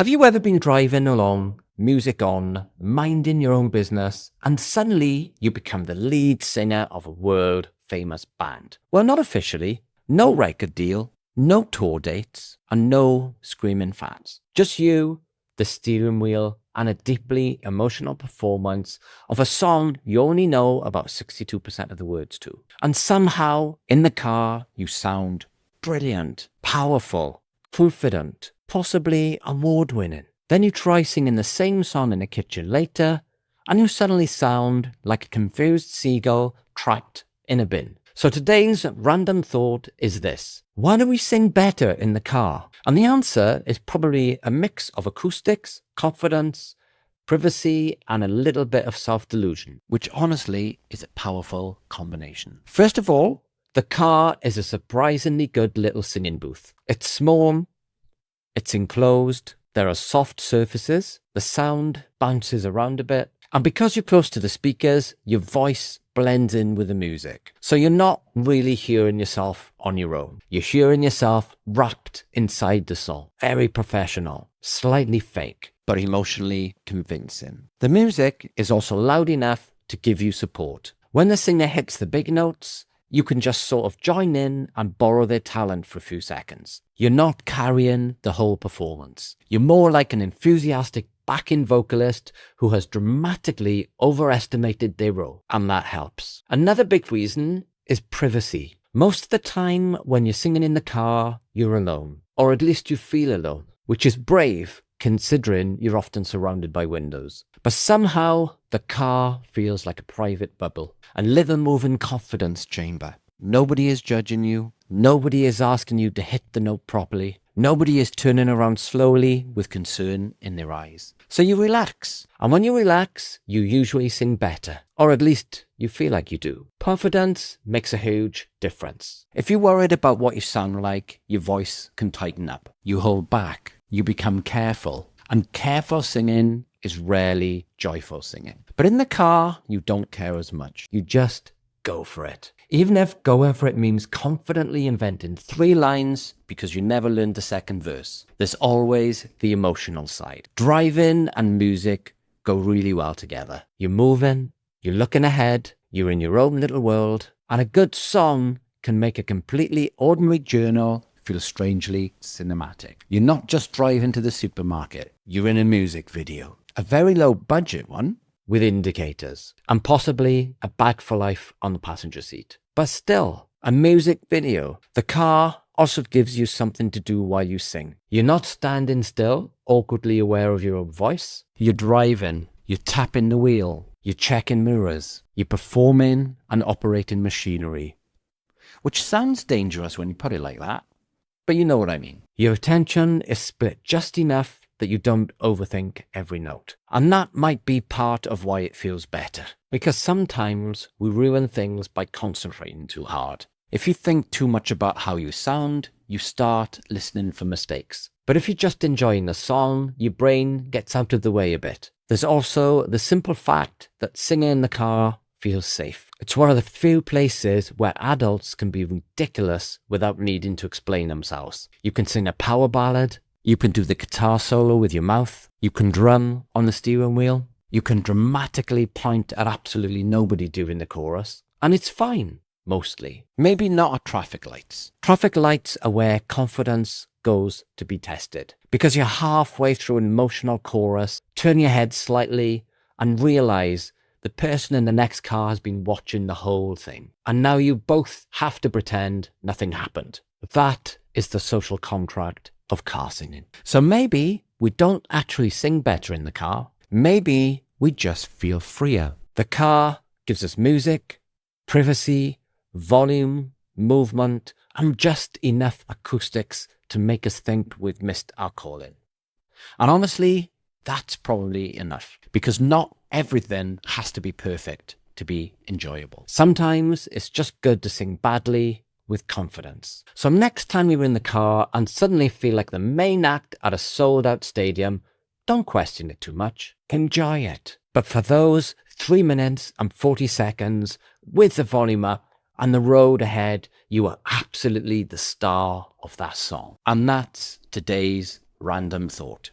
Have you ever been driving along, music on, minding your own business, and suddenly you become the lead singer of a world-famous band? Well, not officially, no record deal, no tour dates, and no screaming fans. Just you, the steering wheel, and a deeply emotional performance of a song you only know about 62% of the words to. And somehow, in the car, you sound brilliant, powerful, confident, possibly award-winning. Then you try singing the same song in the kitchen later, and you suddenly sound like a confused seagull trapped in a bin. So today's random thought is this: why do we sing better in the car? And the answer is probably a mix of acoustics, confidence, privacy, and a little bit of self-delusion, which honestly is a powerful combination. First of all, the car is a surprisingly good little singing booth. It's small, it's enclosed, there are soft surfaces, the sound bounces around a bit, and because you're close to the speakers, your voice blends in with the music. So you're not really hearing yourself on your own. You're hearing yourself wrapped inside the song. Very professional, slightly fake, but emotionally convincing. The music is also loud enough to give you support. When the singer hits the big notes, you can just sort of join in and borrow their talent for a few seconds. You're not carrying the whole performance. You're more like an enthusiastic backing vocalist who has dramatically overestimated their role, and that helps. Another big reason is privacy. Most of the time when you're singing in the car, you're alone, or at least you feel alone, which is brave considering you're often surrounded by windows. But somehow the car feels like a private bubble, a little moving confidence chamber. Nobody is judging you. Nobody is asking you to hit the note properly. Nobody is turning around slowly with concern in their eyes. So you relax. And when you relax, you usually sing better. Or at least you feel like you do. Confidence makes a huge difference. If you're worried about what you sound like, your voice can tighten up. You hold back. You become careful. And careful singing is rarely joyful singing. But in the car, you don't care as much. You just go for it. Even if going for it means confidently inventing 3 lines because you never learned the second verse, there's always the emotional side. Driving and music go really well together. You're moving, you're looking ahead, you're in your own little world, and a good song can make a completely ordinary journal feel strangely cinematic. You're not just driving to the supermarket, you're in a music video. A very low budget one, with indicators, and possibly a bag for life on the passenger seat. But still, a music video. The car also gives you something to do while you sing. You're not standing still, awkwardly aware of your own voice. You're driving, you're tapping the wheel, you're checking mirrors, you're performing and operating machinery. Which sounds dangerous when you put it like that, but you know what I mean. Your attention is split just enough that you don't overthink every note. And that might be part of why it feels better. Because sometimes we ruin things by concentrating too hard. If you think too much about how you sound, you start listening for mistakes. But if you're just enjoying the song, your brain gets out of the way a bit. There's also the simple fact that singing in the car feels safe. It's one of the few places where adults can be ridiculous without needing to explain themselves. You can sing a power ballad. You can do the guitar solo with your mouth. You can drum on the steering wheel. You can dramatically point at absolutely nobody during the chorus. And it's fine, mostly. Maybe not at traffic lights. Traffic lights are where confidence goes to be tested. Because you're halfway through an emotional chorus, turn your head slightly and realize the person in the next car has been watching the whole thing. And now you both have to pretend nothing happened. That is the social contract of car singing. So maybe we don't actually sing better in the car. Maybe we just feel freer. The car gives us music, privacy, volume, movement, and just enough acoustics to make us think we've missed our calling. And honestly, that's probably enough, because not everything has to be perfect to be enjoyable. Sometimes it's just good to sing badly with confidence. So next time you're in the car and suddenly feel like the main act at a sold-out stadium, don't question it too much. Enjoy it. But for those 3 minutes and 40 seconds with the volume up and the road ahead, you are absolutely the star of that song. And that's today's random thought.